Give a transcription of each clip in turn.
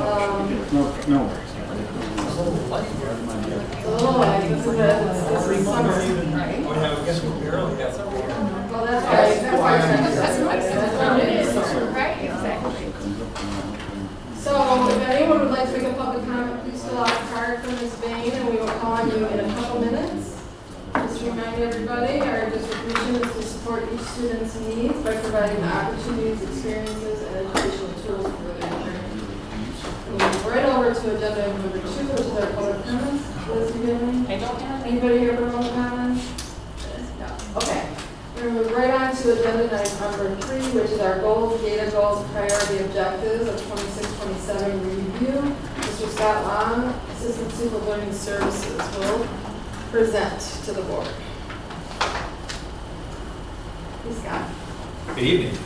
No worries. This is summer, right? I guess we're barely got some here. Well, that's right. That's why Right, exactly. So if anyone would like to make a public comment, please fill out a card for Ms. Bain, and we will call on you in a couple minutes. Just to remind everybody, our district mission is to support each student's needs by providing the opportunities, experiences, and educational tools for their learning. We'll move right over to agenda item number 2, which is our public comments. Liz, you have any? I don't have any. Anybody here for public comments? No. Okay. We're going to move right on to agenda item number 3, which is our goals, data goals, priority objectives of 26-27 review. Mr. Scott Long, Assistant Super Learning Services, will present to the board. Please, Scott. Good evening.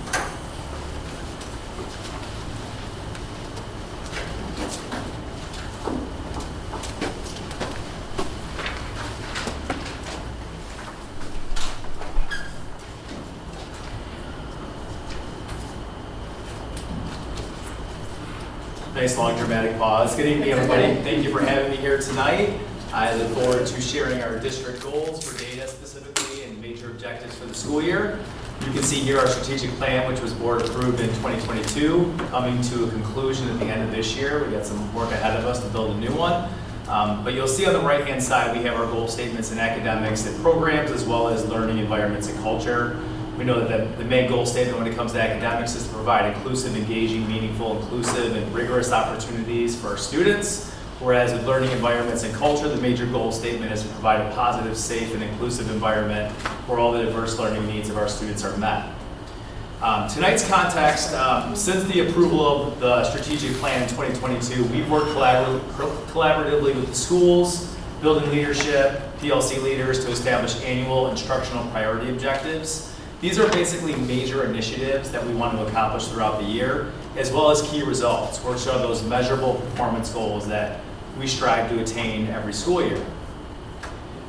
Nice long dramatic pause. Good evening, everybody. Thank you for having me here tonight. I look forward to sharing our district goals for data specifically and major objectives for the school year. You can see here our strategic plan, which was board approved in 2022, coming to a conclusion at the end of this year. We got some work ahead of us to build a new one. But you'll see on the right-hand side, we have our goal statements in academics and programs, as well as learning environments and culture. We know that the main goal statement when it comes to academics is to provide inclusive, engaging, meaningful, inclusive, and rigorous opportunities for our students. Whereas with learning environments and culture, the major goal statement is to provide a positive, safe, and inclusive environment where all the diverse learning needs of our students are met. Tonight's context, since the approval of the strategic plan in 2022, we've worked collaboratively with the schools, building leadership, PLC leaders to establish annual instructional priority objectives. These are basically major initiatives that we want to accomplish throughout the year, as well as key results, which are those measurable performance goals that we strive to attain every school year.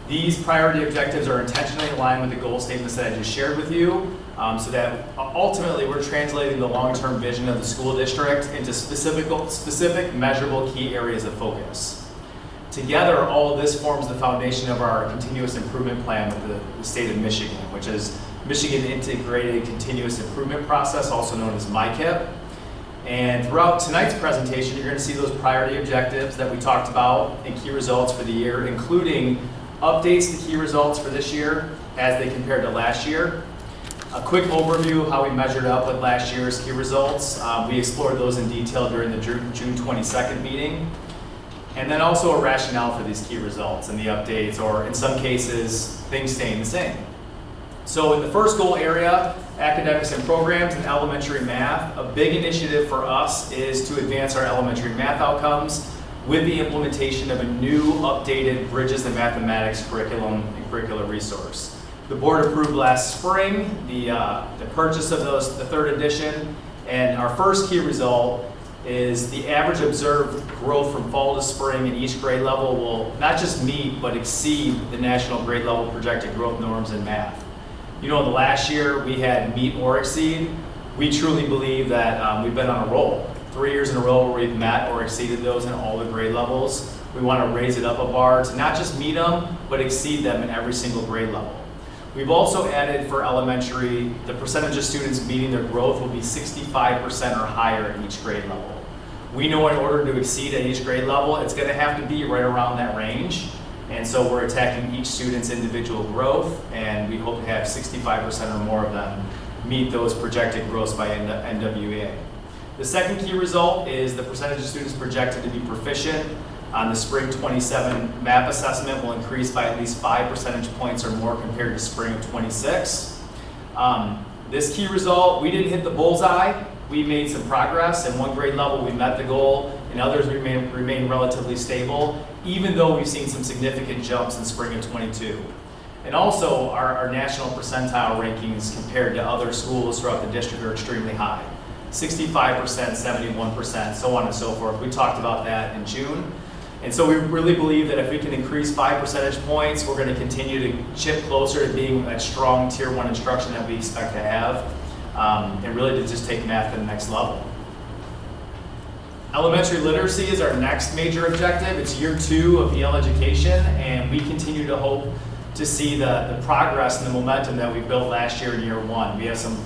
These priority objectives are intentionally aligned with the goal statements that I just shared with you, so that ultimately we're translating the long-term vision of the school district into specific measurable key areas of focus. Together, all of this forms the foundation of our continuous improvement plan with the state of Michigan, which is Michigan Integrated Continuous Improvement Process, also known as MICIP. And throughout tonight's presentation, you're going to see those priority objectives that we talked about and key results for the year, including updates to key results for this year as they compare to last year. A quick overview of how we measured up with last year's key results. We explored those in detail during the June 22nd meeting. And then also a rationale for these key results and the updates, or in some cases, things staying the same. So in the first goal area, academics and programs and elementary math, a big initiative for us is to advance our elementary math outcomes with the implementation of a new updated Bridges in Mathematics curriculum and curricular resource. The board approved last spring the purchase of the third edition, and our first key result is the average observed growth from fall to spring in each grade level will not just meet but exceed the national grade level projected growth norms in math. You know, in the last year we had meet or exceed. We truly believe that we've been on a roll. 3 years in a row where we've met or exceeded those in all the grade levels. We want to raise it up a bar to not just meet them, but exceed them in every single grade level. We've also added for elementary, the percentage of students meeting their growth will be 65% or higher at each grade level. We know in order to exceed at each grade level, it's going to have to be right around that range. And so we're attacking each student's individual growth, and we hope to have 65% or more of them meet those projected growths by NWEA. The second key result is the percentage of students projected to be proficient on the spring 27 MAP assessment will increase by at least 5 percentage points or more compared to spring of 26. This key result, we didn't hit the bullseye. We made some progress. In one grade level, we met the goal. In others, we remain relatively stable, even though we've seen some significant jumps in spring of 22. And also, our national percentile rankings compared to other schools throughout the district are extremely high. 65%, 71%, so on and so forth. We talked about that in June. And so we really believe that if we can increase 5 percentage points, we're going to continue to chip closer to being that strong tier 1 instruction that we expect to have, and really to just take math to the next level. Elementary literacy is our next major objective. It's year 2 of EL education, and we continue to hope to see the progress and the momentum that we built last year in year 1. We have some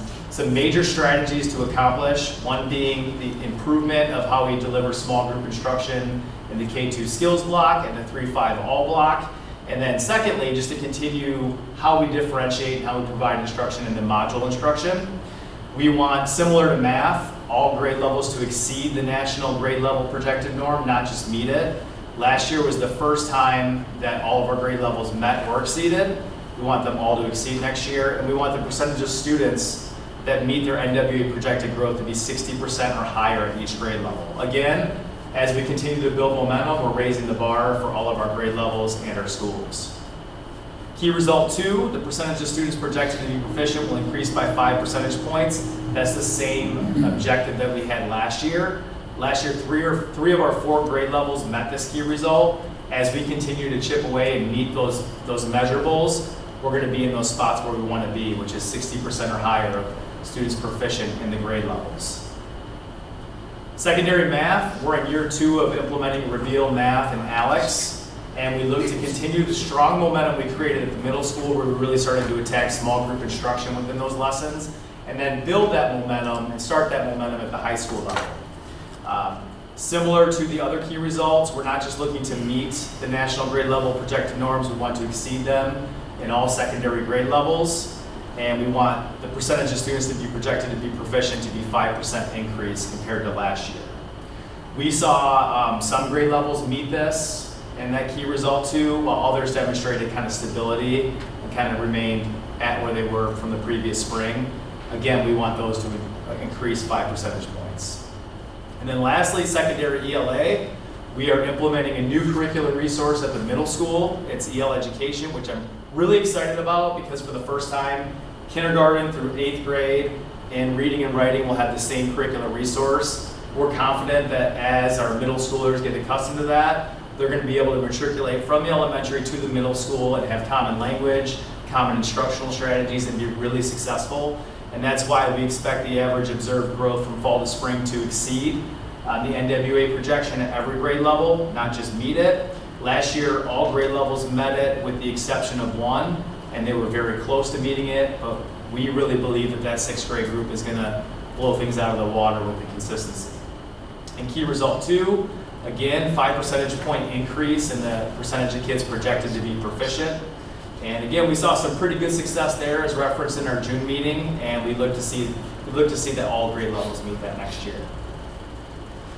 major strategies to accomplish, one being the improvement of how we deliver small group instruction in the K2 skills block and the 3-5 all block. And then secondly, just to continue how we differentiate and how we provide instruction in the module instruction. We want, similar to math, all grade levels to exceed the national grade level projected norm, not just meet it. Last year was the first time that all of our grade levels met or exceeded. We want them all to exceed next year, and we want the percentage of students that meet their NWA projected growth to be 60% or higher at each grade level. Again, as we continue to build momentum, we're raising the bar for all of our grade levels and our schools. Key result 2, the percentage of students projected to be proficient will increase by 5 percentage points. That's the same objective that we had last year. Last year, three of our 4 grade levels met this key result. As we continue to chip away and meet those measurables, we're going to be in those spots where we want to be, which is 60% or higher of students proficient in the grade levels. Secondary math, we're in year 2 of implementing Reveal Math and ALEX, and we look to continue the strong momentum we created at the middle school, where we really started to attack small group instruction within those lessons, and then build that momentum and start that momentum at the high school level. Similar to the other key results, we're not just looking to meet the national grade level projected norms, we want to exceed them in all secondary grade levels. And we want the percentage of students to be projected to be proficient to be 5% increase compared to last year. We saw some grade levels meet this and that key result 2, while others demonstrated kind of stability and kind of remained at where they were from the previous spring. Again, we want those to increase 5 percentage points. And then lastly, secondary ELA. We are implementing a new curricular resource at the middle school. It's EL education, which I'm really excited about because for the first time, kindergarten through 8th grade in reading and writing will have the same curricular resource. We're confident that as our middle schoolers get accustomed to that, they're going to be able to matriculate from the elementary to the middle school and have common language, common instructional strategies, and be really successful. And that's why we expect the average observed growth from fall to spring to exceed the NWA projection at every grade level, not just meet it. Last year, all grade levels met it with the exception of 1, and they were very close to meeting it, but we really believe that that 6th grade group is going to blow things out of the water with the consistency. And key result 2, again, 5 percentage point increase in the percentage of kids projected to be proficient. And again, we saw some pretty good success there as referenced in our June meeting, and we look to see that all grade levels meet that next year.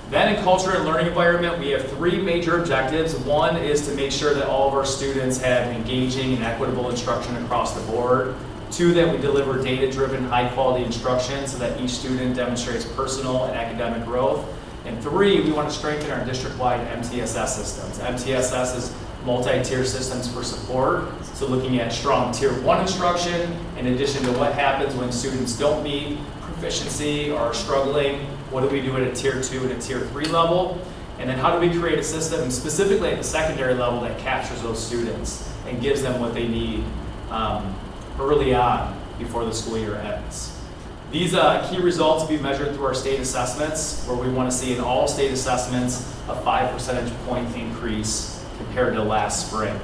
Then in culture and learning environment, we have 3 major objectives. 1 is to make sure that all of our students have engaging and equitable instruction across the board. 2, that we deliver data-driven, high-quality instruction so that each student demonstrates personal and academic growth. And 3, we want to strengthen our district-wide MTSS systems. MTSS is multi-tier systems for support. So looking at strong tier 1 instruction, in addition to what happens when students don't meet proficiency or are struggling, what do we do at a tier 2 and a tier 3 level? And then how do we create a system, specifically at the secondary level, that captures those students and gives them what they need early on before the school year ends. These key results will be measured through our state assessments, where we want to see in all state assessments a 5 percentage point increase compared to last spring.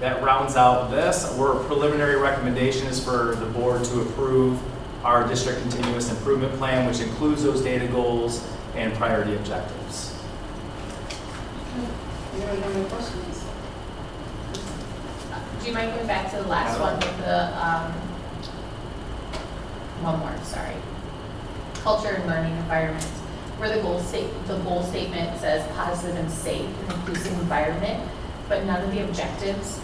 That rounds out this. Our preliminary recommendation is for the board to approve our district continuous improvement plan, which includes those data goals and priority objectives. Anyone have any questions? Do you mind going back to the last one with the, one more, sorry. Culture and learning environment, where the goal statement says positive and safe and inclusive environment, but none of the objectives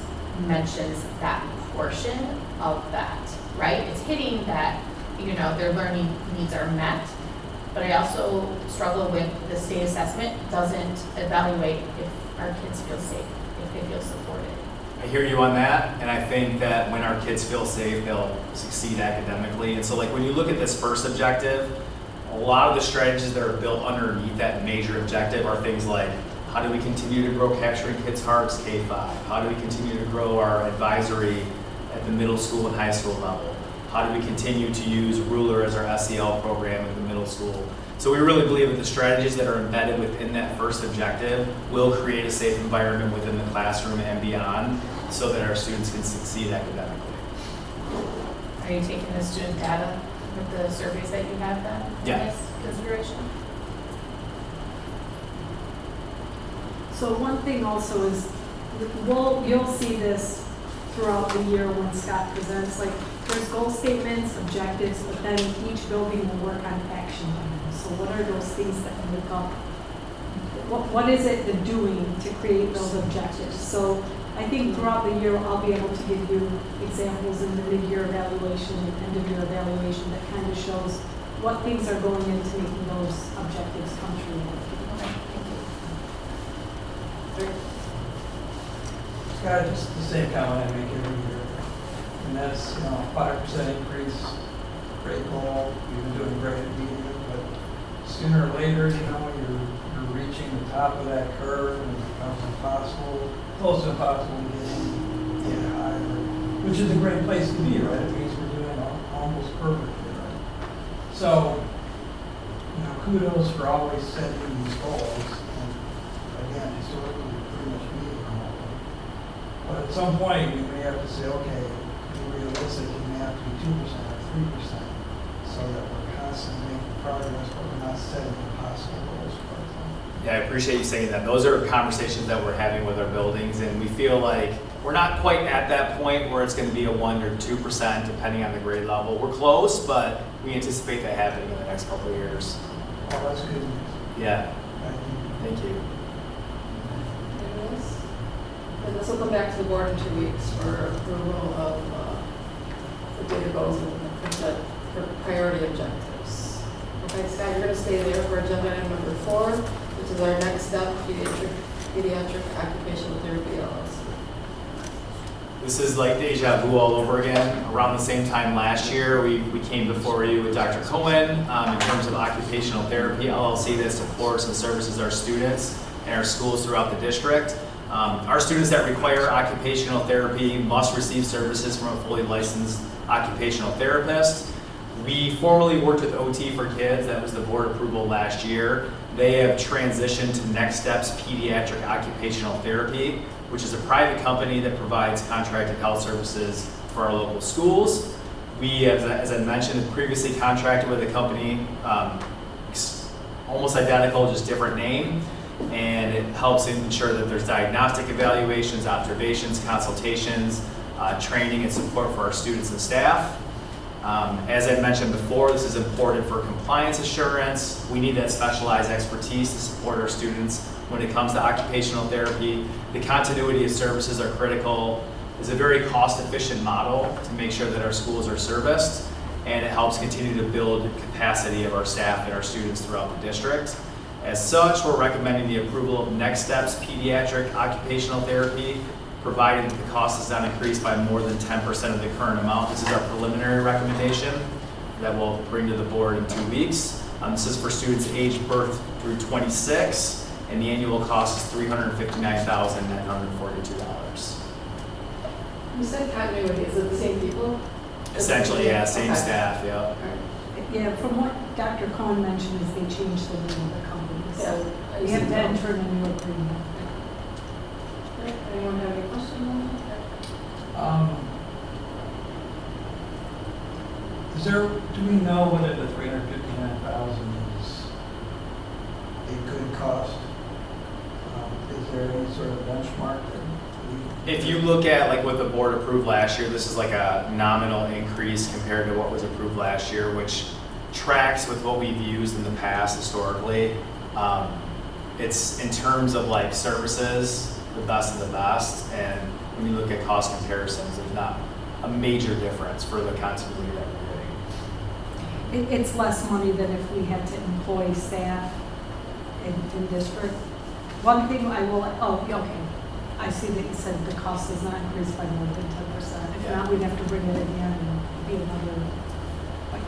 mentions that portion of that, right? It's hitting that, you know, their learning needs are met, but I also struggle with the state assessment doesn't evaluate if our kids feel safe, if they feel supported. I hear you on that, and I think that when our kids feel safe, they'll succeed academically. And so like when you look at this first objective, a lot of the strategies that are built underneath that major objective are things like, how do we continue to grow capturing kids' hearts K-5? How do we continue to grow our advisory at the middle school and high school level? How do we continue to use Ruler as our SEL program at the middle school? So we really believe that the strategies that are embedded within that first objective will create a safe environment within the classroom and beyond so that our students can succeed academically. Are you taking the student data with the surveys that you have then? Yeah. In this consideration? So one thing also is, you'll see this throughout the year when Scott presents, like, there's goal statements, objectives, but then each building will work on action items. So what are those things that make up, what is it they're doing to create those objectives? So I think throughout the year, I'll be able to give you examples in the mid-year evaluation and end-of-year evaluation that kind of shows what things are going into making those objectives come true. Okay, thank you. Scott, just the same comment I make every year, and that's, 5% increase, great goal, you've been doing great at meeting it, but sooner or later, you're reaching the top of that curve and it becomes impossible, close to impossible to get higher, which is a great place to be, right? It means we're doing almost perfectly, right? So, kudos for always setting these goals, and again, historically, we're pretty much meeting them all. But at some point, we may have to say, okay, be realistic, it may have to be 2% or 3%, so that we're constantly making progress, but we're not setting impossible goals for ourselves. Yeah, I appreciate you saying that. Those are conversations that we're having with our buildings, and we feel like we're not quite at that point where it's going to be a 1 or 2% depending on the grade level. We're close, but we anticipate that happening in the next couple of years. Oh, that's good news. Yeah, Thank you. thank you. Anyone else? And this will come back to the board in 2 weeks for approval of the data goals and the priority objectives. Okay, Scott, you're going to stay there for agenda item number 4, which is our next step, pediatric occupational therapy LLC. This is like deja vu all over again. Around the same time last year, we came before you with Dr. Cohen in terms of occupational therapy LLC that supports and services our students and our schools throughout the district. Our students that require occupational therapy must receive services from a fully licensed occupational therapist. We formally worked with OT for Kids. That was the board approval last year. They have transitioned to Next Steps Pediatric Occupational Therapy, which is a private company that provides contracted health services for our local schools. We, as I mentioned, have previously contracted with a company almost identical, just different name, and it helps ensure that there's diagnostic evaluations, observations, consultations, training and support for our students and staff. As I mentioned before, this is important for compliance assurance. We need that specialized expertise to support our students when it comes to occupational therapy. The continuity of services are critical. It's a very cost-efficient model to make sure that our schools are serviced, and it helps continue to build capacity of our staff and our students throughout the district. As such, we're recommending the approval of Next Steps Pediatric Occupational Therapy, provided that the cost does not increase by more than 10% of the current amount. This is our preliminary recommendation that we'll bring to the board in 2 weeks. This is for students aged birth through 26, and the annual cost is $359,942. You said continuity, is it the same people? Essentially, yeah, same Okay. staff, yeah. All right. Yeah, from what Dr. Cohen mentioned is they changed the name of the company. So Yeah. we have to enter a new agreement. Anyone have any questions on Do we know whether the 359,000 is a good cost? Is there any sort of benchmark that If you look at like what the board approved last year, this is like a nominal increase compared to what was approved last year, which tracks with what we've used in the past historically. It's in terms of like services, the best of the best, and when you look at cost comparisons, there's not a major difference for the continuity that we're getting. It's less money than if we had to employ staff in district. One thing I will, okay. I see that you said the cost does not increase by more than 10%. If Yeah. not, we'd have to bring it again and be another, like,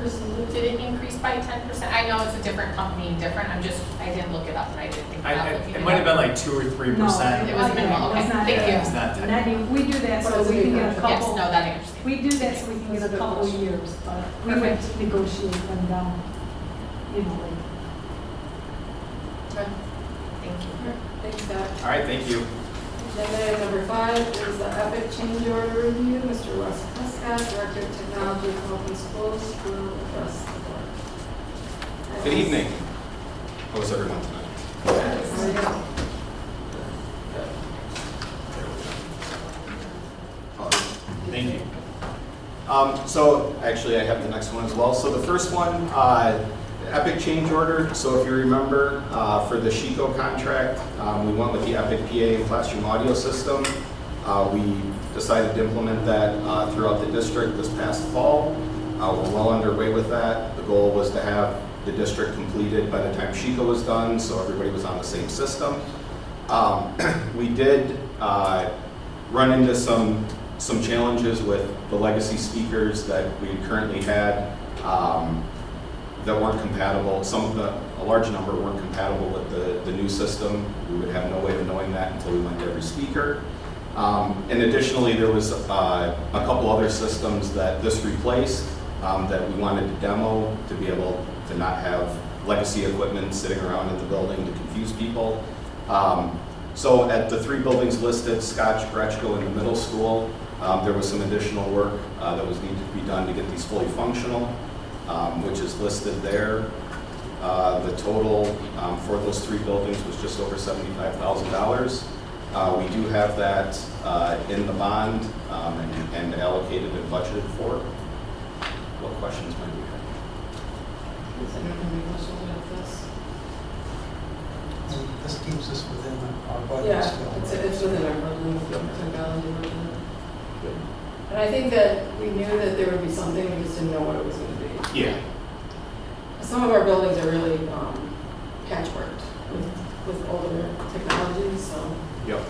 Kristen, Did it increase by 10%? I know it's a different company, different, I didn't look it up, and I didn't think about looking it up. It might have been like 2 or 3%. It was minimal, okay, It's not- thank you. It's not And I mean, we do that But so it's a we can big get a contract. Yes, couple, no, that I understand. we do that so we can get a couple years, but we would Perfect. negotiate them down, you know, like. okay, Thank you. thanks, Zach. All right, thank you. Agenda item number 5 is the Epic change order review. Mr. Wes Prescott, Director of Technology and Open Schools, will address the board. Good evening. How was everyone tonight? How are you? Thank you. So actually, I have the next one as well. So the first one, Epic change order. So if you remember, for the Chico contract, we went with the Epic PA and classroom audio system. We decided to implement that throughout the district this past fall. We're well underway with that. The goal was to have the district completed by the time Chico was done, so everybody was on the same system. We did run into some challenges with the legacy speakers that we currently had that weren't compatible. A large number weren't compatible with the new system. We would have no way of knowing that until we went to every speaker. And additionally, there was a couple other systems that this replaced that we wanted to demo to be able to not have legacy equipment sitting around in the building to confuse people. So at the 3 buildings listed, Scotch, Gretschko, and the middle school, there was some additional work that was needed to be done to get these fully functional, which is listed there. The total for those 3 buildings was just over $75,000. We do have that in the bond and allocated and budgeted for. What questions might we have? Does anyone have any questions about this? And this keeps us within our budget Yeah, still. it's within our budget, technology budget. And I think that we knew that there would be something, we just didn't know what it was going to be. Yeah. Some of our buildings are really patchworked with older technology, so. Yep.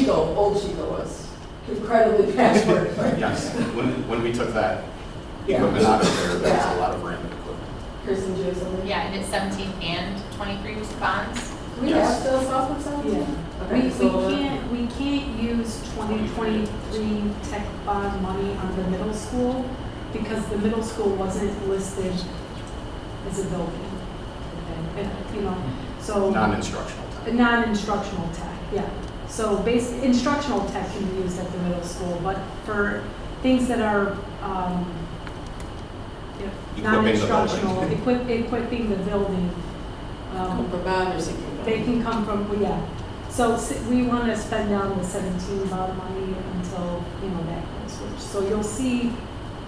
Old Chico was incredibly patchwork. but Yes. When we took that Yeah. equipment out of there, there was Yeah. a lot of random equipment. Kirsten, do you have something? Yeah, and it's 17 and 23 bonds. Do we have still software sound? Yeah. Okay, We can't use 2023 tech bond money on the middle school because the middle school wasn't listed as a building. And, you know, so. Non-instructional time. Non-instructional tech, yeah. So instructional tech can be used at the middle school, but for things that are, Equipping the non-instructional, building. equipping the building, Come from bond or sinking fund? they can come from, well, yeah. So we want to spend down the 17 bond money until, you know, that goes switch. So you'll see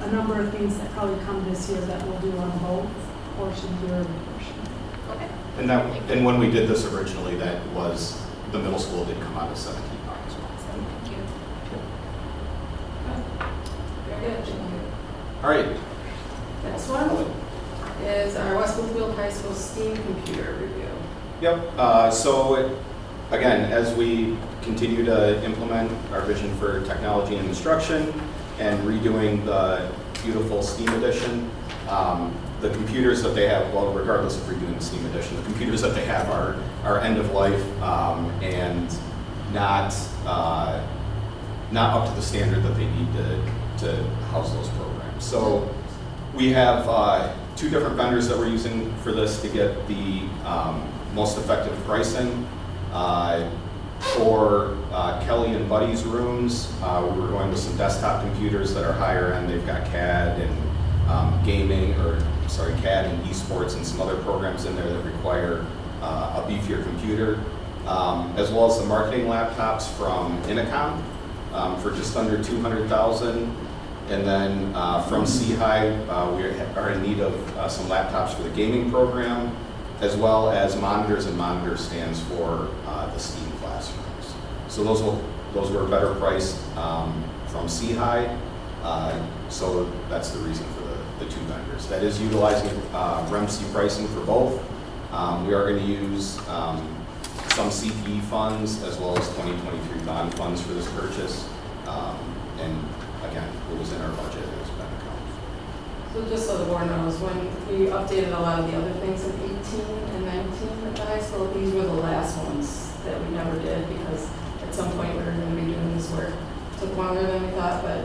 a number of things that probably come this year that we'll do on both portion here and portion. Okay. And when we did this originally, that was, the middle school did come out of 17 as well. Thank you. Very good, thank you. All right. Next one is our West Bloomfield High School STEAM computer review. Yep. So again, as we continue to implement our vision for technology and instruction and redoing the beautiful STEAM edition, the computers that they have, well, regardless of redoing the STEAM edition, the computers that they have are end of life and not up to the standard that they need to house those programs. So we have 2 different vendors that we're using for this to get the most effective pricing. For Kelly and Buddy's rooms, we were going with some desktop computers that are higher end. They've got CAD and CAD and esports and some other programs in there that require a beefier computer, as well as the marketing laptops from Innicom for just under $200,000. And then from C-High, we are in need of some laptops for the gaming program, as well as monitors and monitor stands for the STEAM classrooms. So those were better priced from C-High. So that's the reason for the 2 vendors. That is utilizing REMC pricing for both. We are going to use some CPE funds as well as 2023 bond funds for this purchase. And again, it was in our budget, it was been accounted for. So just so the board knows, when we updated a lot of the other things in 18 and 19 at the high school, these were the last ones that we never did because at some point we were going to be doing this work. Took longer than we thought, but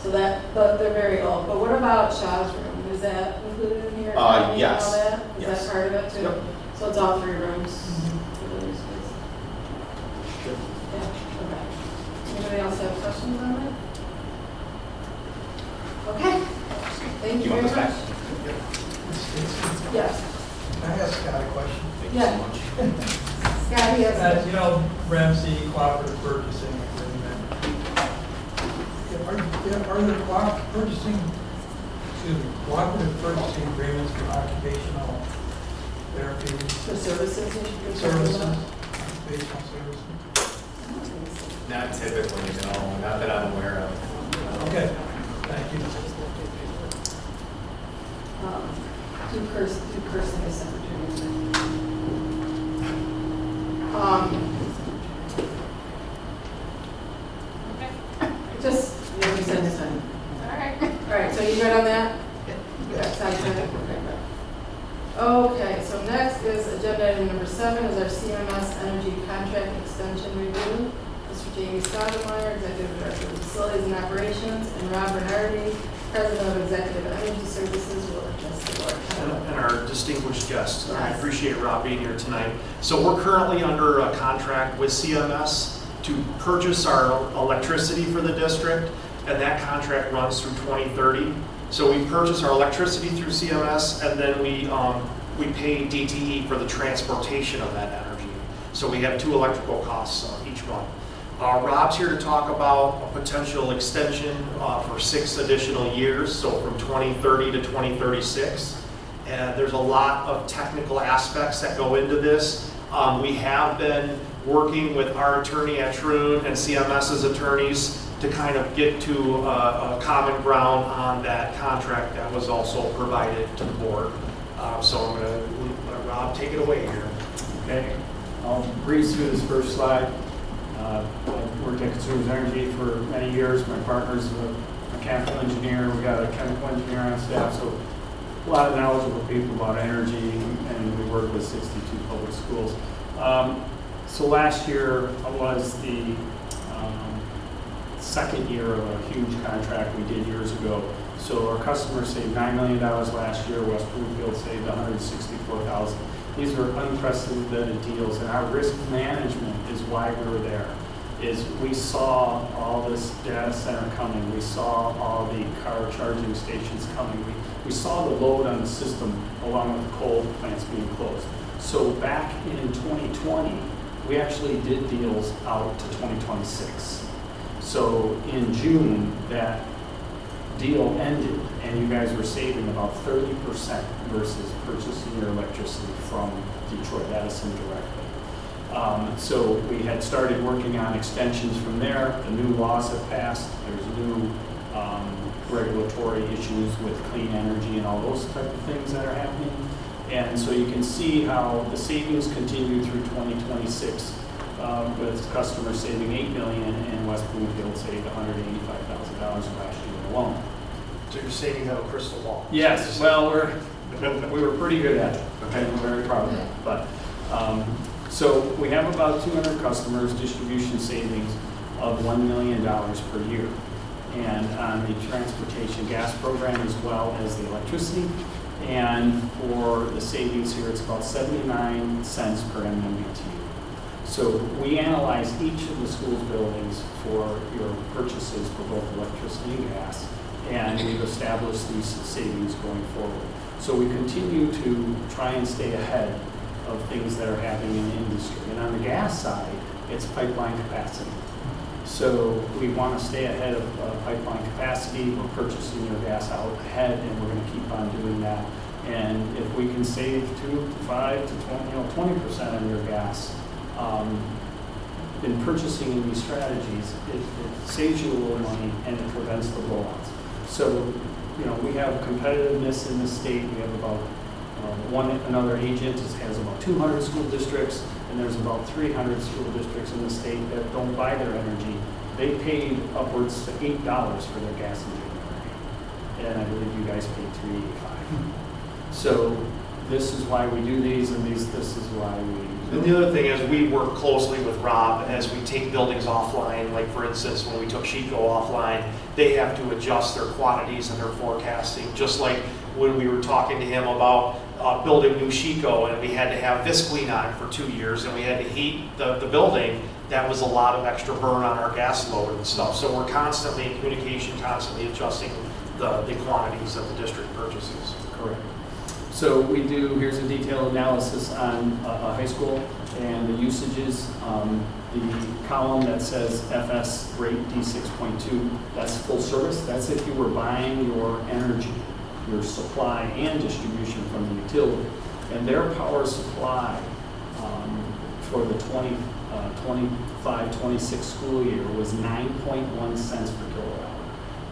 they're very old. But what about Shaw's room? Is that included in here? Timing and yes. all that? Is Yes. that part of it too? Yep. So it's all 3 rooms? for the new space? Yeah, okay. Anybody else have questions on it? Okay. Thank you You very want this much. back? Yes. Can I ask Scott a question? Thank you Yeah. so much. Scott, he has. You know, Ramsey Cooperative Purchasing Agreement. Are there cooperative purchasing agreements for occupational therapy The services that you're services? talking about? Occupational services? Not typically, no, not that I'm aware of. Okay, thank you. Do Kirsten as secretary. Just, you said this time. All right. All right, so you good on that? Yeah. Okay, so next is agenda item number 7 is our CMS Energy Contract Extension Review. Mr. Jamie Stoudemire, Executive Director of Facilities and Operations, and Rob Bernardi, President of Executive Energy Services, will address the board. And our distinguished guests. I Yes. appreciate Rob being here tonight. So we're currently under a contract with CMS to purchase our electricity for the district, and that contract runs through 2030. So we purchase our electricity through CMS, and then we pay DTE for the transportation of that energy. So we have 2 electrical costs each month. Rob's here to talk about a potential extension for 6 additional years, so from 2030 to 2036. And there's a lot of technical aspects that go into this. We have been working with our attorney at Troon and CMS's attorneys to kind of get to a common ground on that contract that was also provided to the board. So I'm going to let Rob take it away here. Okay, I'll breeze through this first slide. I've worked at Consumers Energy for many years. My partner's a mechanical engineer. We got a chemical engineer on staff, so a lot of knowledgeable people about energy, and we work with 62 public schools. So last year was the second year of a huge contract we did years ago. So our customers saved $9 million last year. West Bloomfield saved $164,000. These were unprecedented deals, and our risk management is why we were there. Is we saw all this data center coming. We saw all the car charging stations coming. We saw the load on the system along with the coal plants being closed. So back in 2020, we actually did deals out to 2026. So in June, that deal ended, and you guys were saving about 30% versus purchasing your electricity from Detroit Edison directly. So we had started working on extensions from there. The new laws have passed. There's new regulatory issues with clean energy and all those type of things that are happening. And so you can see how the savings continue through 2026 with customers saving $8 million, and West Bloomfield saved $185,000 last year alone. So you're saying you have a crystal ball? Yes, well, we were pretty good at it, okay, we're very proud of it. But, so we have about 200 customers, distribution savings of $1 million per year. And on the transportation gas program as well as the electricity. And for the savings here, it's about 79 cents per MMBTU. So we analyze each of the school's buildings for your purchases for both electricity and gas, and we've established these savings going forward. So we continue to try and stay ahead of things that are happening in the industry. And on the gas side, it's pipeline capacity. So we want to stay ahead of pipeline capacity. We're purchasing your gas out ahead, and we're going to keep on doing that. And if we can save 2 to 5 to 20% on your gas, in purchasing in these strategies, it saves you a little money and it prevents the blowouts. So, we have competitiveness in the state. We have about another agent has about 200 school districts, and there's about 300 school districts in the state that don't buy their energy. They paid upwards to $8 for their gas in January. and I believe you guys paid $385. So this is why we do these, and this is why we. And the other thing is, we work closely with Rob as we take buildings offline. Like, for instance, when we took Chico offline, they have to adjust their quantities and their forecasting, just like when we were talking to him about building new Chico, and we had to have Visqueen on it for 2 years, and we had to heat the building. That was a lot of extra burn on our gas load and stuff. So we're constantly in communication, constantly adjusting the quantities that the district purchases. Correct. So we do, here's a detailed analysis on a high school and the usages. The column that says FS rate D6.2, that's full service. That's if you were buying your energy, your supply and distribution from the utility. And their power supply for the 25-26 school year was 9.1 cents per kilowatt hour.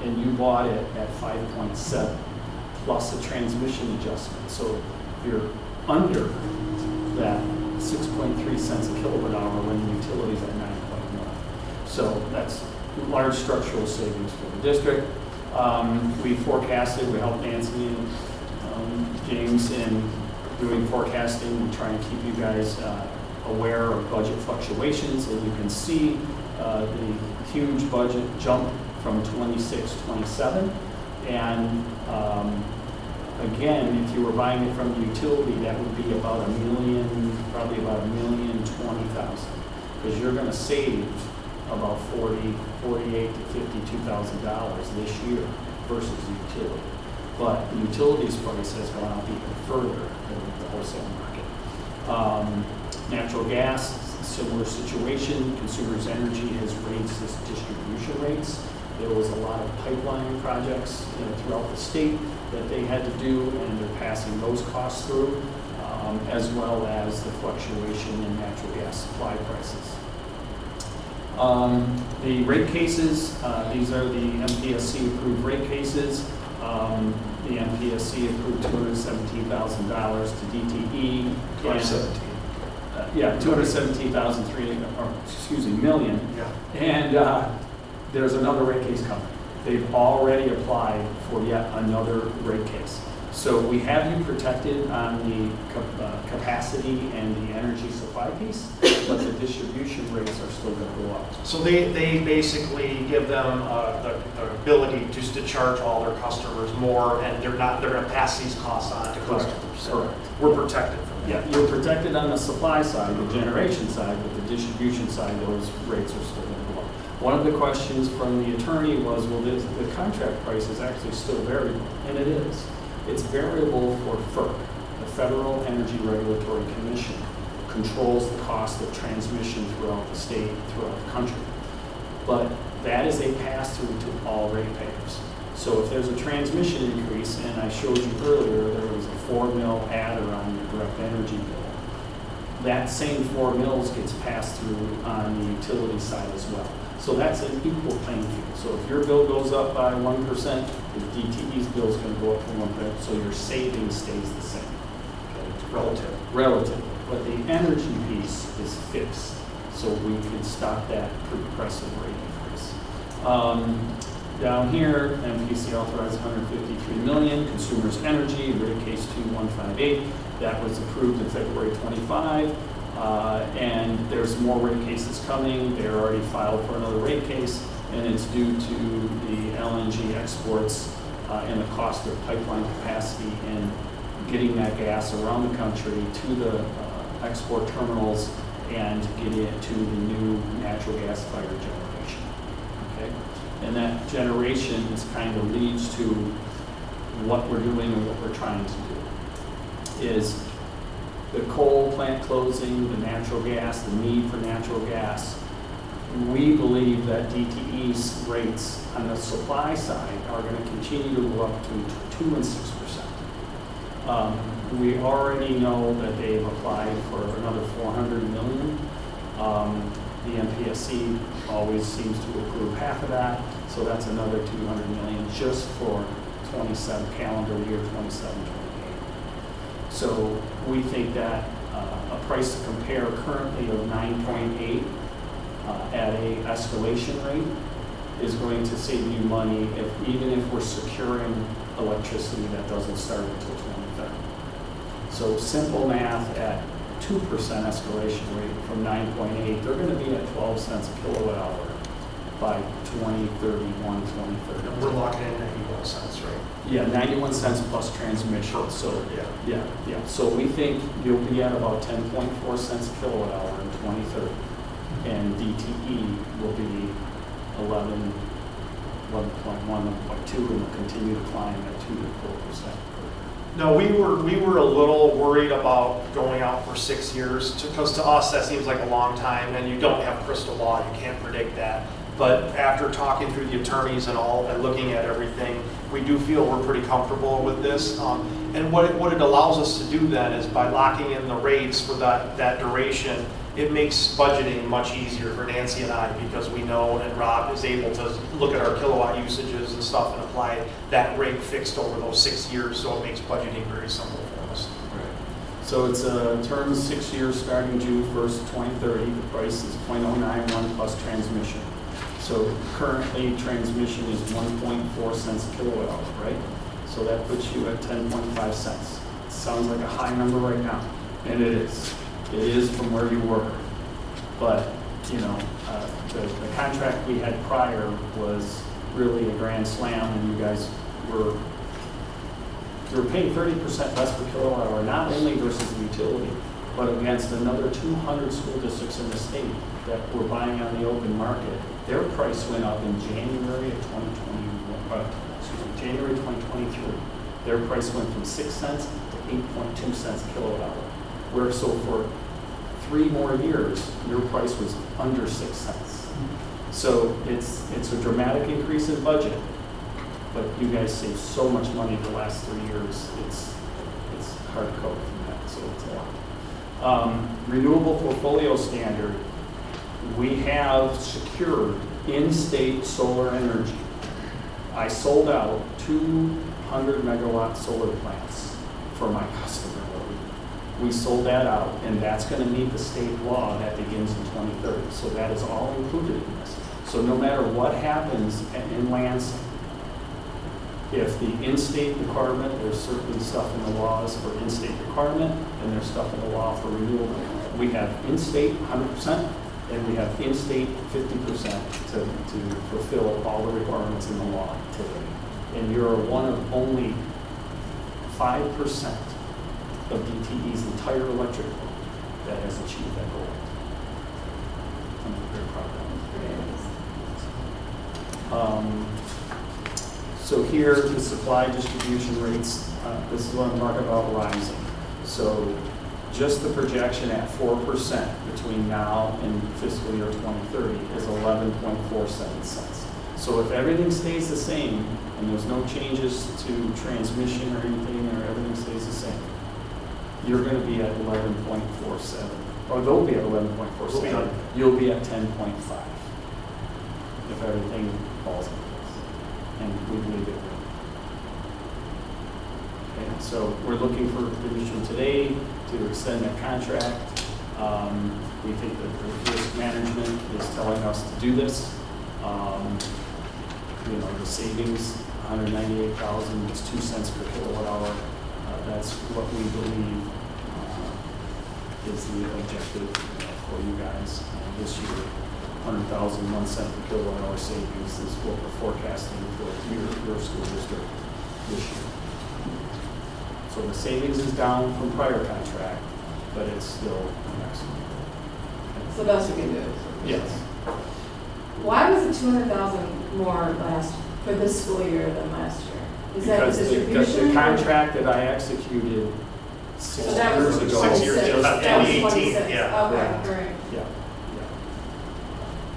And you bought it at 5.7. plus a transmission adjustment. So you're under that 6.3 cents a kilowatt hour when the utilities at 9.1. So that's large structural savings for the district. We forecasted, we helped Nancy and James in doing forecasting. We try and keep you guys aware of budget fluctuations, and you can see the huge budget jump from 26-27. And again, if you were buying it from the utility, that would be about probably about $1,020,000, because you're going to save about $48,000 to $52,000 this year versus the utility. But the utilities price has gone up even further than the wholesale market. Natural gas, similar situation. Consumers Energy has raised its distribution rates. There was a lot of pipeline projects throughout the state that they had to do, and they're passing those costs through, as well as the fluctuation in natural gas supply prices. The rate cases, these are the MPSC approved rate cases. The MPSC approved $217,000 to DTE. 2017. Yeah, million. Yeah. And there's another rate case coming. They've already applied for yet another rate case. So we have you protected on the capacity and the energy supply piece, but the distribution rates are still going to go up. So they basically give them the ability just to charge all their customers more, and they're going to pass these costs on to Correct. customers. So Correct. we're protected from that. Yeah, you're protected on the supply side, the generation side, but the distribution side, those rates are still going to go up. One of the questions from the attorney was, well, the contract price is actually still variable, and it is. It's variable for FERC, the Federal Energy Regulatory Commission, controls the cost of transmission throughout the state, throughout the country. But that is a pass-through to all ratepayers. So if there's a transmission increase, and I showed you earlier, there was a 4 mil adder on your direct energy bill, that same 4 mils gets passed through on the utility side as well. So that's an equal playing field. So if your bill goes up by 1%, the DTE's bill is going to go up for 1%, so your savings stays the same. Okay? Relative. But the energy piece is fixed, so we can stop that progressive rate increase. Down here, MPC authorized $153 million. Consumers Energy, rate case 2158, that was approved in February 25. And there's more rate cases coming. They're already filed for another rate case, and it's due to the LNG exports and the cost of pipeline capacity and getting that gas around the country to the export terminals and getting it to the new natural gas fired generation. Okay? And that generation is kind of leads to what we're doing and what we're trying to do. Is the coal plant closing, the natural gas, the need for natural gas, we believe that DTE's rates on the supply side are going to continue to go up to 2 and 6%. We already know that they've applied for another $400 million. The MPSC always seems to approve half of that, so that's another $200 million just for calendar year 27-28. So we think that a price to compare currently of 9.8 at a escalation rate is going to save you money even if we're securing electricity that doesn't start until 2030. So simple math at 2% escalation rate from 9.8, they're going to be at 12 cents a kilowatt hour by 2031, 2030. And we're locking in 91 cents, right? Yeah, 91 cents plus transmission, so, Yeah. yeah. So we think you'll be at about 10.4 cents a kilowatt hour in 2030. And DTE will be 11.1, 11.2, and will continue to climb at 2 to 4% per year. No, we were a little worried about going out for 6 years, because to us, that seems like a long time, and you don't have crystal ball, you can't predict that. But after talking through the attorneys and all, and looking at everything, we do feel we're pretty comfortable with this. And what it allows us to do then is by locking in the rates for that duration, it makes budgeting much easier for Nancy and I, because we know, and Rob is able to look at our kilowatt usages and stuff and apply that rate fixed over those 6 years, so it makes budgeting very simple for us. So it's a term 6 years starting June 1st, 2030. The price is .091 plus transmission. So currently transmission is 1.4 cents a kilowatt hour, right? So that puts you at 10.5 cents. Sounds like a high number right now, and it is. It is from where you were. But, you know, the contract we had prior was really a grand slam, and you guys were paying 30% less per kilowatt hour, not only versus the utility, but against another 200 school districts in the state that were buying on the open market. Their price went up in January of 2023. Their price went from 6 cents to 8.2 cents a kilowatt hour. Where so for 3 more years, your price was under 6 cents. So it's a dramatic increase in budget, but you guys saved so much money the last 3 years. It's hard to cope from that, so it's a lot. Renewable portfolio standard, we have secured in-state solar energy. I sold out 200 megawatt solar plants for my customer. We sold that out, and that's going to meet the state law that begins in 2030. So that is all included in this. So no matter what happens in Lansing, if the in-state requirement, there's certain stuff in the laws for in-state requirement, and there's stuff in the law for renewable. We have in-state 100%, and we have in-state 50% to fulfill all the requirements in the law today. And you're one of only 5% of DTE's entire electric load that has achieved that goal. I'm very proud of that. So here, the supply distribution rates, this is what I'm talking about rising. So just the projection at 4% between now and fiscal year 2030 is 11.47 cents. So if everything stays the same, and there's no changes to transmission or anything, or everything stays the same, you're going to be at 11.47, or they'll be at 11.47. You'll be at 10.5 if everything falls in place, and we believe it will. Okay, so we're looking for permission today to extend that contract. We think that the risk management is telling us to do this. You know, the savings, 198,000 is 2 cents per kilowatt hour. That's what we believe is the objective for you guys this year. 100,000, 1 cent per kilowatt hour savings is what we're forecasting for your school district this year. So the savings is down from prior contract, but it's still excellent. It's the best we can do. Yes. Why was it 200,000 more for this school year than last year? Is that the distribution? Because the contract that I executed 6 So that was years ago. 6 years ago, That was 2018, 26. yeah. Okay, Correct. great. Yeah.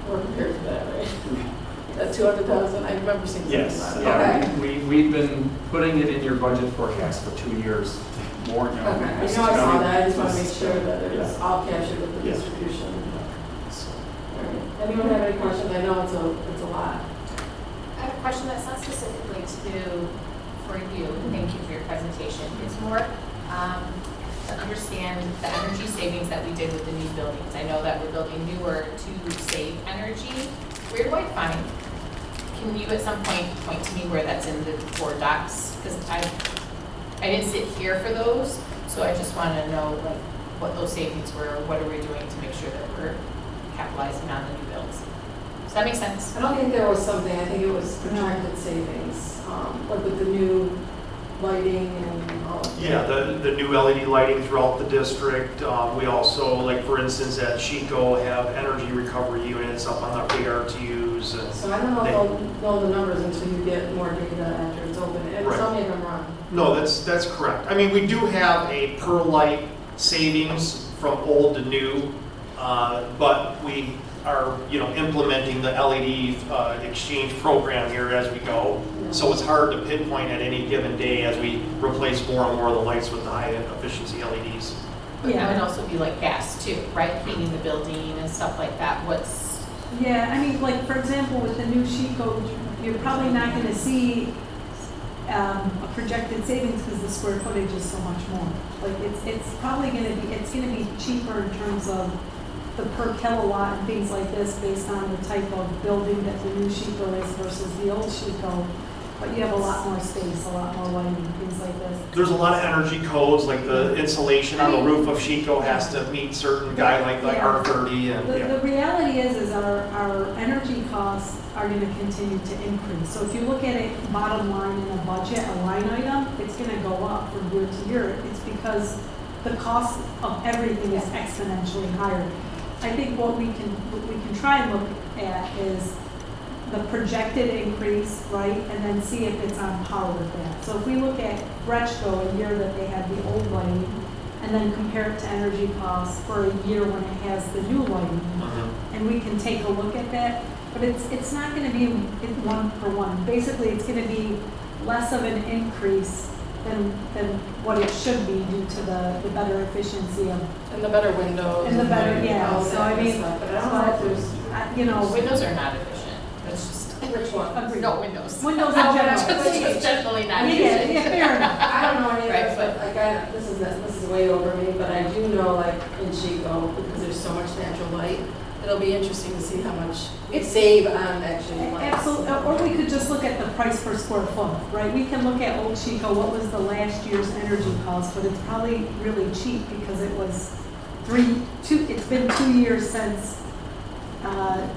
We're prepared for that, right? That's 200,000, I remember seeing something Yes, about it. yeah, Okay. we've been putting it in your budget forecast for 2 years, more, you know. Okay, I know I this is saw coming- that, I just want to this make is- sure that it was yeah. all captured with the Yeah. distribution. So, All right. Anyone have any questions? I know it's a lot. I have a question that's not specifically for you, and thank you for your presentation. It's more to understand the energy savings that we did with the new buildings. I know that we're building newer to save energy. Where do I find can you at some point point to me where that's in the board docs? Because I didn't sit here for those, so I just want to know like what those savings were, what are we doing to make sure that we're capitalizing on the new builds? Does that make sense? I don't think there was something, I think it was projected savings, like with the new lighting and all of that. Yeah, the new LED lighting throughout the district. We also, like for instance, at Chico have energy recovery units up on the ARTUs. And So I don't know if they'll know the numbers until you get more data after it's open, and Right. tell me if I'm wrong. No, that's correct. I mean, we do have a per light savings from old to new, but we are, implementing the LED exchange program here as we go. So it's hard to pinpoint at any given day as we replace more and more of the lights with the high efficiency LEDs. But that Yeah. would also be like gas too, right? Heating the building and stuff like that. Yeah, I mean, like, for example, with the new sheet code, you're probably not gonna see a projected savings because the square footage is so much more. Like, it's probably gonna be cheaper in terms of the per kilowatt and things like this based on the type of building that the new Chico is versus the old Chico. But you have a lot more space, a lot more lighting, things like this. There's a lot of energy codes, like the insulation on the roof of Chico has to meet certain guidelines like Yeah. R30 and, The yeah. reality is our energy costs are gonna continue to increase. So if you look at it bottom line in a budget, a line item, it's gonna go up from year to year. It's because the cost of everything is exponentially higher. I think what we can try and look at is the projected increase, right? And then see if it's on par with that. So if we look at Breschko, a year that they had the old lighting, and then compare it to energy costs for a year when it has the new lighting, and we can take a look at that. But it's not gonna be one for one. Basically, it's gonna be less of an increase than what it should be due to the better efficiency of, And the better windows. And the better- yeah, all so that I mean, stuff. But I don't know if there's, you know, Windows are not efficient. That's just, which one? agreed. no, windows. Windows in general. It's definitely not Yeah, efficient. yeah, fair enough. I don't know any of Right, this, but like this is way over me, but I do know like in Chico, because there's so much natural light, it'll be interesting to see how much we save on actually lights. Absolutely, or we could just look at the price per square foot, right? We can look at Old Chico, what was the last year's energy cost, but it's probably really cheap because it was it's been 2 years since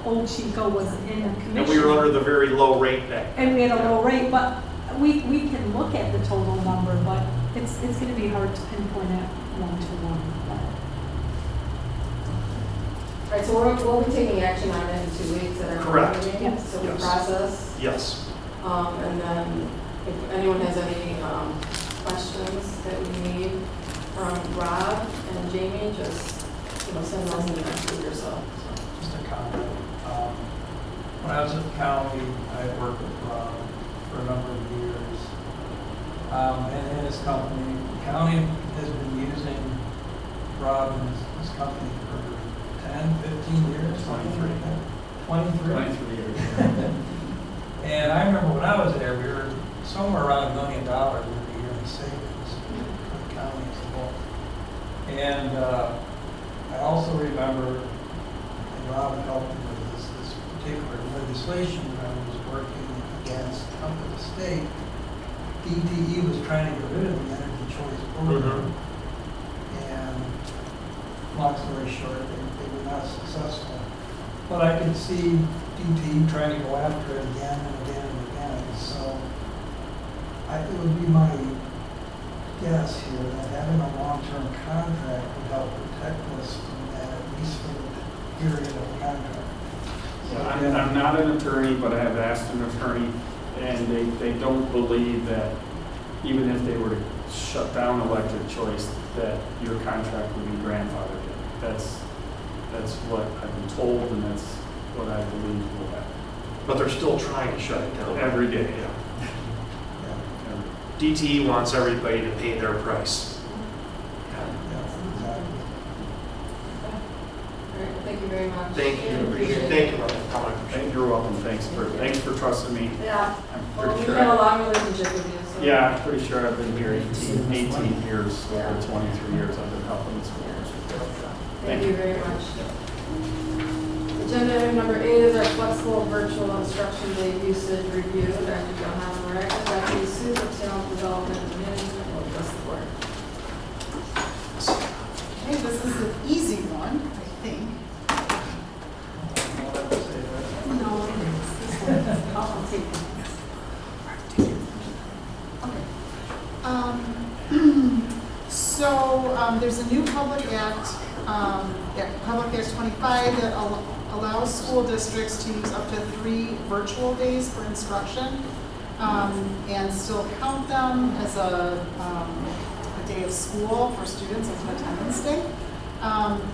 Old Chico was in a commission. And we were under the very low rate back. And we had a low rate, but we can look at the total number, but it's gonna be hard to pinpoint it one-to-one. Right, so we'll be taking action on it in 2 weeks at our Correct. board meeting, Yes. so we Yes. process. Yes. And then if anyone has any questions that we need from Rob and Jamie, just, send those in the next week or so. Just a comment. When I was at the county, I worked with Rob for a number of years. And his company, the county has been using Rob and his company for 10, 15 years. 23. 23? 23 years. And I remember when I was there, we were somewhere around $1 million every year in savings for the county as a whole. And I also remember, and Rob helped me with this particular legislation when I was working against up at the state. DTE was trying to get rid of the energy choice program. And long story short, they were not successful. But I could see DTE trying to go after it again and again and again. So it would be my guess here that having a long-term contract would help protect us from that, at least for the period of the contract. I'm not an attorney, but I have asked an attorney, and they don't believe that even if they were to shut down electric choice, that your contract would be grandfathered in. That's what I've been told, and that's what I believe will happen. But they're still trying to shut it down. Every day. Yeah. Yeah, DTE wants everybody to pay their price. yeah, exactly. All right, thank you very much. Thank you. Appreciate it. Thank you for coming. You're welcome. Thanks for trusting me. Yeah, I'm well, pretty we've sure. had a long relationship with you, so. Yeah, I'm pretty sure I've been here 18 years, Yeah. or 23 years I've been helping the school district. Thank you very much. Agenda item number 8 is our flexible virtual instruction day usage review. Dr. Johanna Marek, Deputy Superintendent of Development and Management will address the board. Okay, this is an easy one, I think. I'll have to say that. No, I'll take it. So there's a new Public Act, Public Act 25, that allows school districts to use up to 3 virtual days for instruction and still count them as a day of school for students as an attendance day.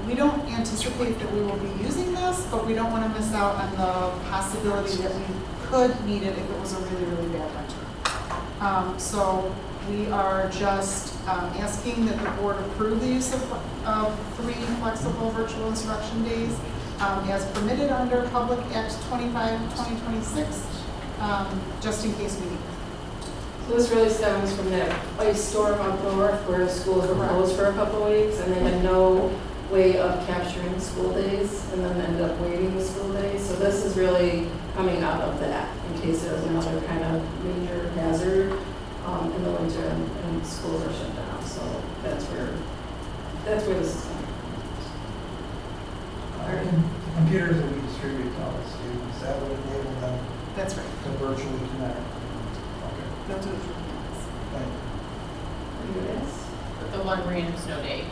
We don't anticipate that we will be using this, but we don't want to miss out on the possibility that we could need it if it was a really, really bad winter. So we are just asking that the board approve the use of 3 flexible virtual instruction days as permitted under Public Act 25, 2026, just in case we need it. So this really stems from that ice storm up north where schools were closed for a couple of weeks and they had no way of capturing school days and then ended up waiving the school days. So this is really coming out of that in case there's another kind of major hazard in the winter and schools are shut down. So that's where this is coming from. The computers that we distribute to all the students, that would enable them That's right. to virtually connect. Okay, Those are the 3 thank you. Anybody else? The one random snow day,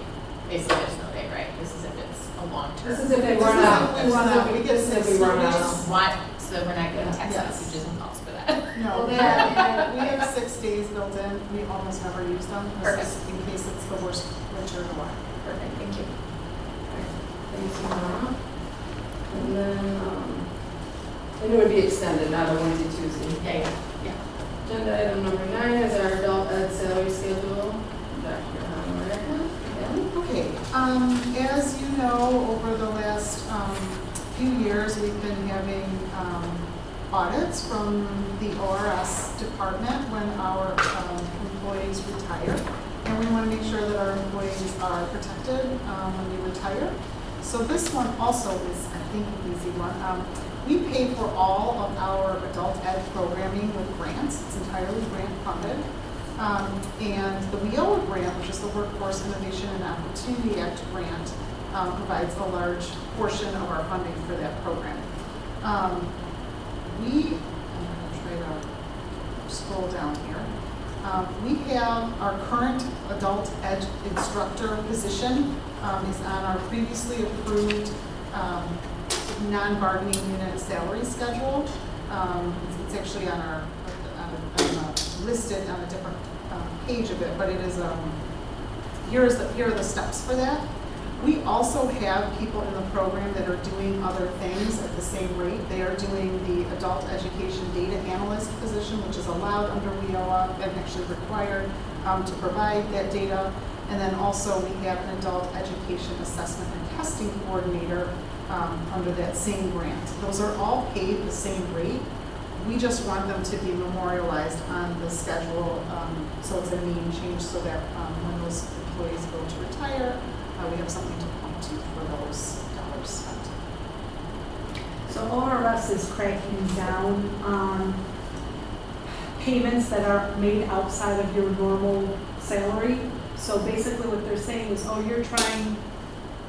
basically a snow day, right? This is if it's a long term. This is if they This run is out. if we run out. We get This is if 6 we run days. out. Want, so we're not getting text Yes. messages and calls for that. No, Well, we that- have 6 days built in. We almost never use them. This is in case it's the worst winter in a while. Perfect, thank you. Thanks, Mara. And then, and it would be extended, not a Wednesday, Tuesday. Yeah. Agenda item number 9 is our adult ed salary schedule. Dr. Hammer, again. Okay, as you know, over the last few years, we've been having audits from the ORS department when our employees retire. And we want to make sure that our employees are protected when they retire. So this one also is, I think, an easy one. We pay for all of our adult ed programming with grants. It's entirely grant funded. And the WIOA grant, which is the Workforce Innovation and Opportunity Act grant, provides a large portion of our funding for that program. I'm going to try to scroll down here. We have our current adult ed instructor position is on our previously approved non-bargaining unit salary schedule. It's actually on our listed on a different page of it, but it is here are the steps for that. We also have people in the program that are doing other things at the same rate. They are doing the adult education data analyst position, which is allowed under WIOA and actually required to provide that data. And then also we have an adult education assessment and testing coordinator under that same grant. Those are all paid the same rate. We just want them to be memorialized on the schedule, so it's a name change so that when those employees go to retire, we have something to point to for those dollars spent. So ORS is cracking down on payments that are made outside of your normal salary. So basically what they're saying is, oh, you're trying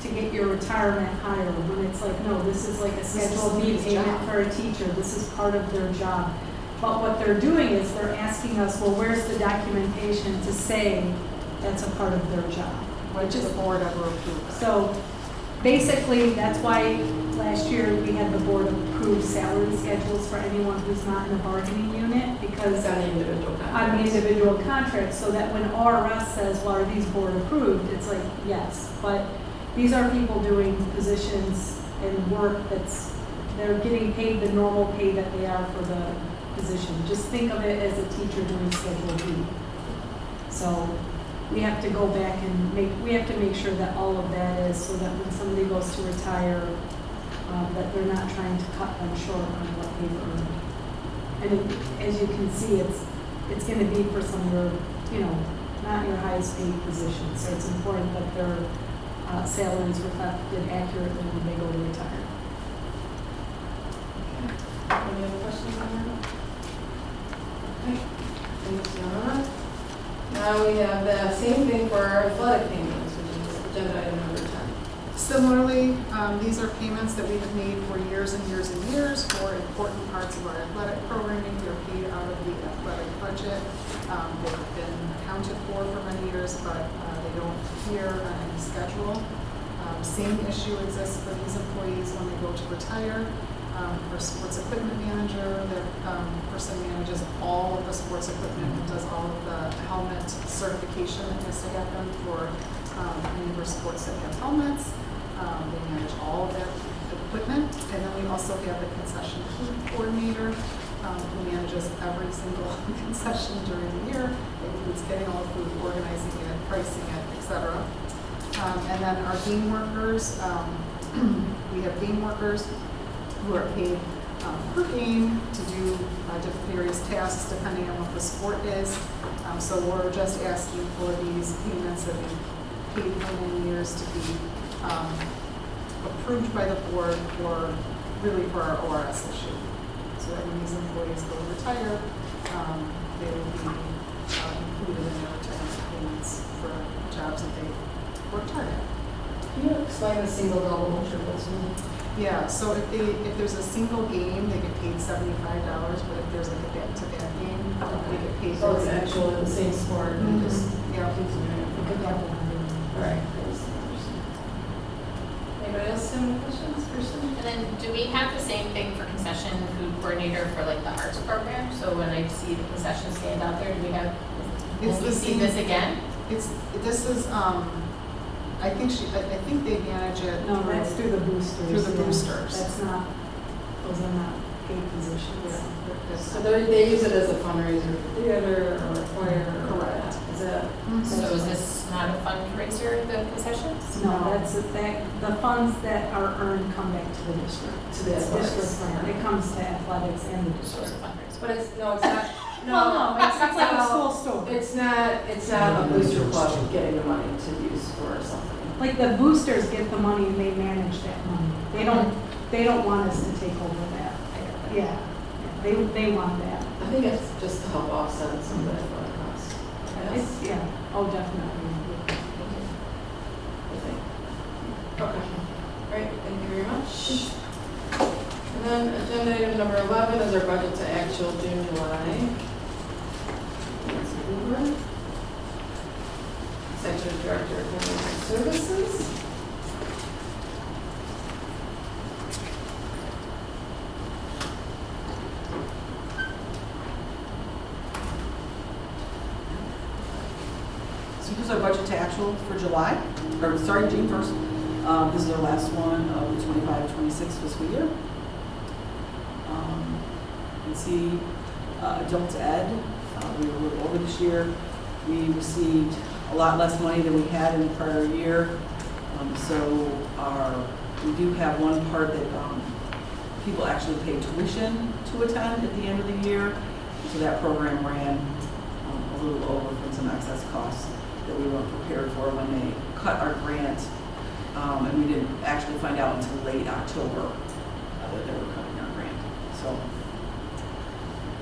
to get your retirement higher, when it's like, no, this is like a scheduled B payment for a teacher. This is part of their job. But what they're doing is they're asking us, well, where's the documentation to say that's a part of their job? Which is the board ever approved. So basically, that's why last year we had the board approve salary schedules for anyone who's not in a bargaining unit, because It's on the individual contract. on the individual contract, so that when ORS says, well, are these board approved? It's like, yes, but these are people doing positions and work they're getting paid the normal pay that they are for the position. Just think of it as a teacher doing Schedule B. So we have to go back and we have to make sure that all of that is, so that when somebody goes to retire, that they're not trying to cut them short on what they've earned. And as you can see, it's going to be for some of your, not your highest paid positions. So it's important that their salaries reflected accurately when they go to retire. Any other questions on that? Okay, thanks, Donna. Now we have the same thing for our athletic payments, which is agenda item number 10. Similarly, these are payments that we've made for years and years and years for important parts of our athletic programming. They're paid out of the athletic budget. They've been accounted for many years, but they don't appear on any schedule. Same issue exists for these employees when they go to retire. For sports equipment manager, the person manages all of the sports equipment and does all of the helmet certification that has to happen for any of our sports that have helmets. They manage all of that equipment. And then we also have the concession food coordinator who manages every single concession during the year. It includes getting all the food, organizing it, pricing it, etc. And then our game workers, we have game workers who are paid per game to do various tasks depending on what the sport is. So we're just asking for these payments that we've paid for many years to be approved by the board for our ORS issue. So that when these employees go to retire, they will be included in their retirement payments for jobs that they worked hard at. Can you explain the single, double, triple to me? Yeah, so if there's a single game, they get paid $75, but if there's like a back-to-back game, they get paid. So it's actually the same sport and just. Yeah. All right. Anybody else have any questions, Kirsten? And then, do we have the same thing for concession food coordinator for like the arts program? So when I see the concession stand out there, do we have, It's will we the see same- this again? This is, I think they manage it. No, that's through the boosters. Through the yeah. boosters. That's not, those are not paid positions. So they use it as a fundraiser for theater or a choir? Correct. Is that? So is this not a fundraiser, the concessions? No, the funds that are earned come back to the district. To the It's athletics. district fund. It comes to athletics and the So it's district. a fundraiser. But it's not. Well, no, it's like a school store. It's not a booster club getting the money to use for something. Like the boosters get the money and they manage that money. They don't want us to take over that. Yeah, they want that. I think it's just to help offset some of the athletic costs. It's, yeah, oh, definitely. I think. Okay. Great, thank you very much. And then agenda item number 11 is our budget to actual June, July. Nancy Hoover, Executive Director of Human Services. So here's our budget to actual for July, or sorry, June 1st. This is our last one of the 25-26 fiscal year. You can see adult ed, we were a little over this year. We received a lot less money than we had in the prior year. We do have one part that people actually pay tuition to attend at the end of the year. So that program ran a little over from some excess costs that we weren't prepared for when they cut our grant. And we didn't actually find out until late October that they were cutting our grant. So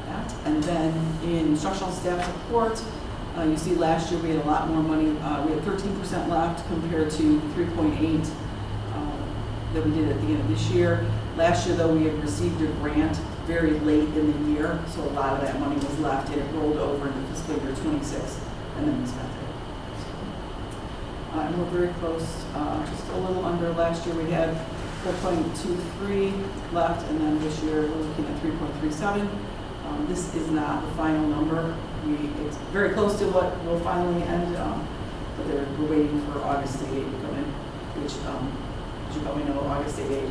that. And then in instructional staff support, you see last year we had a lot more money. We had 13% left compared to 3.8 that we did at the end of this year. Last year, though, we had received a grant very late in the year, so a lot of that money was left, and it rolled over into fiscal year 26, and then we spent it. And we're very close, just a little under. Last year, we had 4.23 left, and then this year, we're looking at 3.37. This is not the final number. It's very close to what will finally end, but we're waiting for August 8 to come in, which, as you probably know, August 8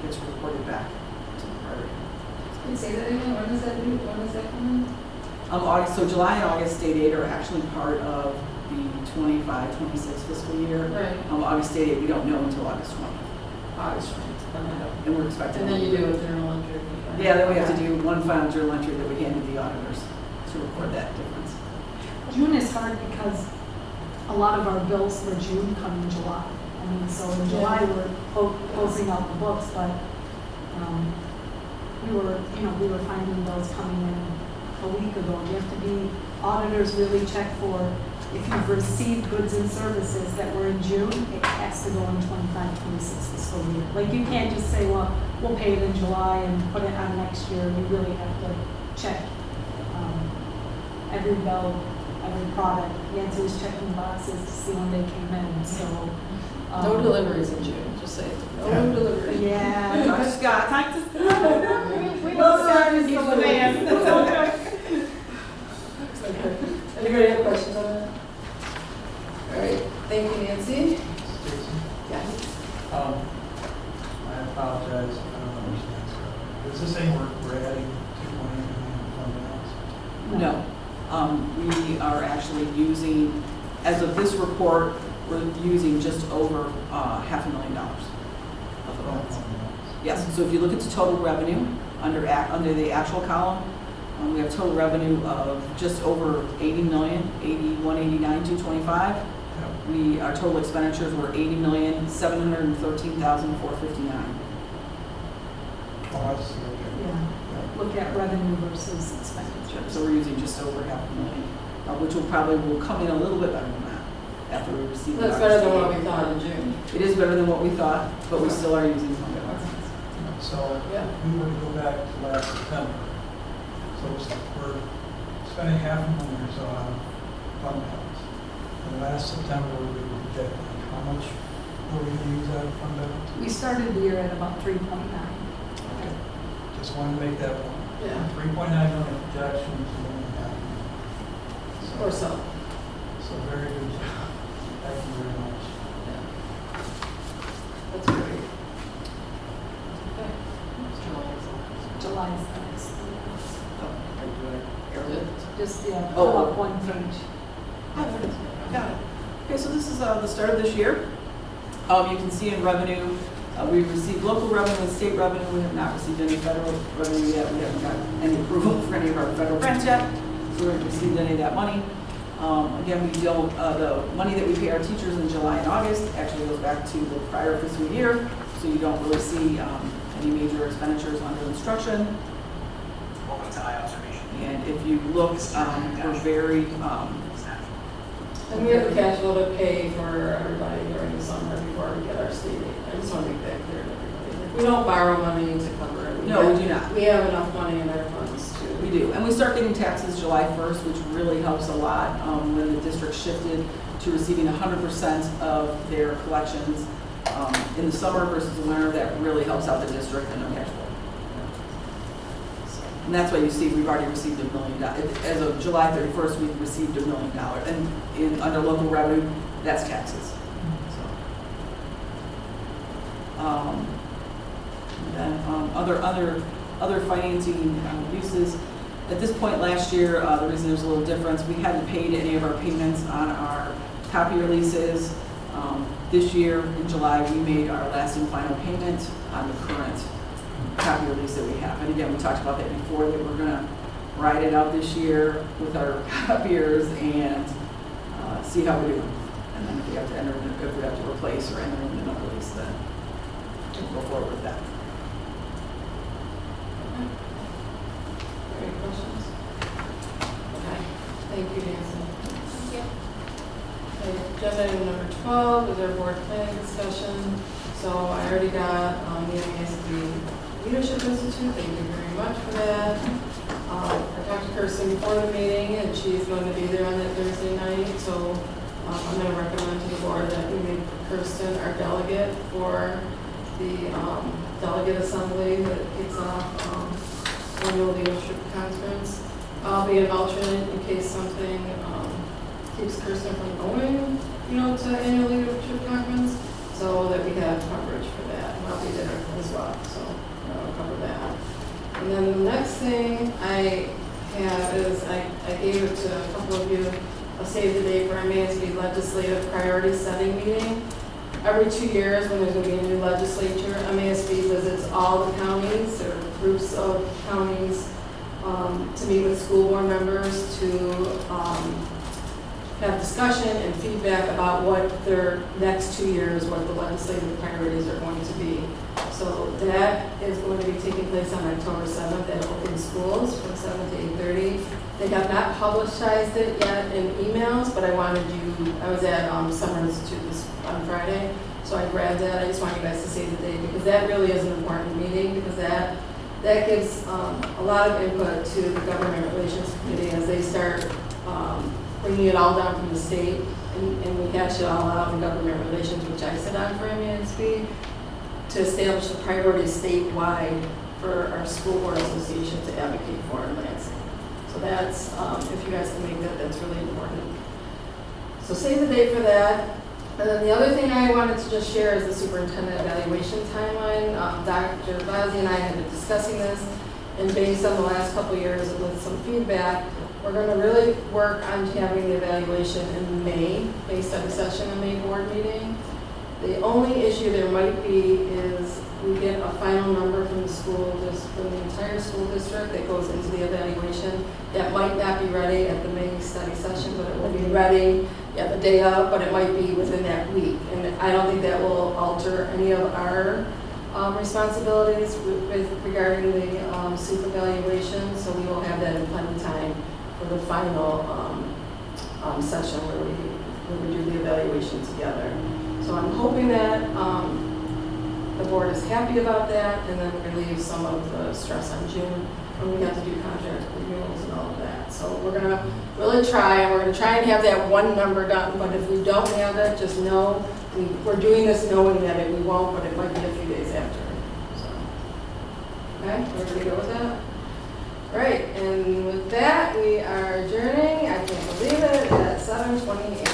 gets reported back to the priority. Can you say that again? When does that come in? So July and August state aid are actually part of the 25-26 fiscal year. Right. August state aid, we don't know until August 20th. August 20th. And we're expecting. And then you do a journal entry. Yeah, then we have to do one final journal entry that we hand to the auditors to record that difference. June is hard because a lot of our bills for June come in July. So in July, we're closing out the books, but we were finding those coming in a week ago. You have to be, auditors really check for if you've received goods and services that were in June, it has to go in 25-26 fiscal year. Like you can't just say, well, we'll pay it in July and put it on next year. You really have to check every bill, every product. Nancy was checking boxes to see when they came in, so. No deliveries in June, just say it. No deliveries. Yeah. Dr. Scott, talk to We both started these demands. Anybody have questions on that? All right, thank you, Nancy. Stacy, Yeah. I apologize, I don't understand. So, does this say we're adding 2.8 million fund balance? No. We are actually using, as of this report, we're using just over $500,000 of the funds. Yes, so if you look at the total revenue under the actual column, we have total revenue of just over 80 million, 8189, 225. Our total expenditures were 80,713,459. Oh, I see, okay. Yeah, look at revenue versus expenditure. So we're using just over $500,000, which will probably come in a little bit better than that after we receive the. That's better than what we thought in June. It is better than what we thought, but we still are using fund balance. So, Yeah. we were to go back to last September. So we're spending $500,000 or so on fund balance. And last September, we were projecting how much were we going to use out of fund balance? We started the year at about 3.9. Okay. Just wanted to make that one. Yeah. 3.9 million projections, Or so. So very good job. Thank you very much. That's great. Okay. July is the next. Just, yeah, Oh, pull oh. up one page. Got it. Okay, so this is the start of this year. You can see in revenue, we've received local revenue and state revenue. We have not received any federal revenue yet. We haven't got any approval for any of our federal grants yet. So we haven't received any of that money. Again, we don't, the money that we pay our teachers in July and August actually goes back to the prior fiscal year. So you don't really see any major expenditures under instruction. And if you look, we're very, And we have the cash flow to pay for everybody during the summer before we get our state aid. I just want to make that clear to everybody. We don't borrow money to cover it. No, we do not. We have enough money in our funds to. We do, and we start getting taxes July 1st, which really helps a lot when the district shifted to receiving 100% of their collections in the summer versus the winter. That really helps out the district and their cash flow. And that's why you see we've already received $1 million. As of July 31st, we've received $1 million. And under local revenue, that's taxes. So, then other financing uses. At this point last year, the reason there's a little difference, we hadn't paid any of our payments on our copier leases. This year in July, we made our last and final payment on the current copier lease that we have. And again, we talked about that before, that we're going to ride it out this year with our copiers and see how we do. And then if we have to replace or enter in another lease, then we'll go forward with that. Any questions? Okay, thank you, Nancy. Okay, agenda item number 12 is our board planning discussion. So I already got the MASB Leadership Institute, thank you very much for that. I talked to Kirsten before the meeting, and she's going to be there on that Thursday night, so I'm going to recommend to the board that we make Kirsten our delegate for the delegate assembly that kicks off annual leadership conference. I'll be an alternate in case something keeps Kirsten from going, to annual leadership conference, so that we have coverage for that. And I'll be there as well, so I'll cover that. And then the next thing I have is I gave it to a couple of you, a save the date for MASB legislative priority setting meeting. Every 2 years, when there's going to be a new legislature, MASB visits all the counties or groups of counties to meet with school board members to have discussion and feedback about what their next 2 years, what the legislative priorities are going to be. So that is going to be taking place on October 7th at Open Schools from 7 to 8:30. They have not publicized it yet in emails, but I was at Summer Institute on Friday, so I grabbed that. I just want you guys to save the date because that really is an important meeting because that gives a lot of input to the Government Relations Committee as they start bringing it all down from the state and we hash it all out in Government Relations, which I sit on for MUSB, to establish the priorities statewide for our school board association to advocate for in Lansing. So that's, if you guys can make that, that's really important. So save the date for that. And then the other thing I wanted to just share is the superintendent evaluation timeline. Dr. Bazzi and I have been discussing this, and based on the last couple of years with some feedback, we're going to really work on having the evaluation in May study session and May board meeting. The only issue there might be is we get a final number from the from the entire school district that goes into the evaluation. That might not be ready at the May study session, but it will be ready the day of, but it might be within that week. And I don't think that will alter any of our responsibilities regarding the SUP evaluation, so we will have that in plenty of time for the final session where we do the evaluation together. So I'm hoping that the board is happy about that, and then relieve some of the stress on June when we have to do contract renewals and all of that. So we're going to really try, and we're going to try and have that one number done, but if we don't have it, just know we're doing this knowing that we won't, but it might be a few days after. So, okay, everybody go with that? All right, and with that, we are adjourning. I can't believe it, at 7:28.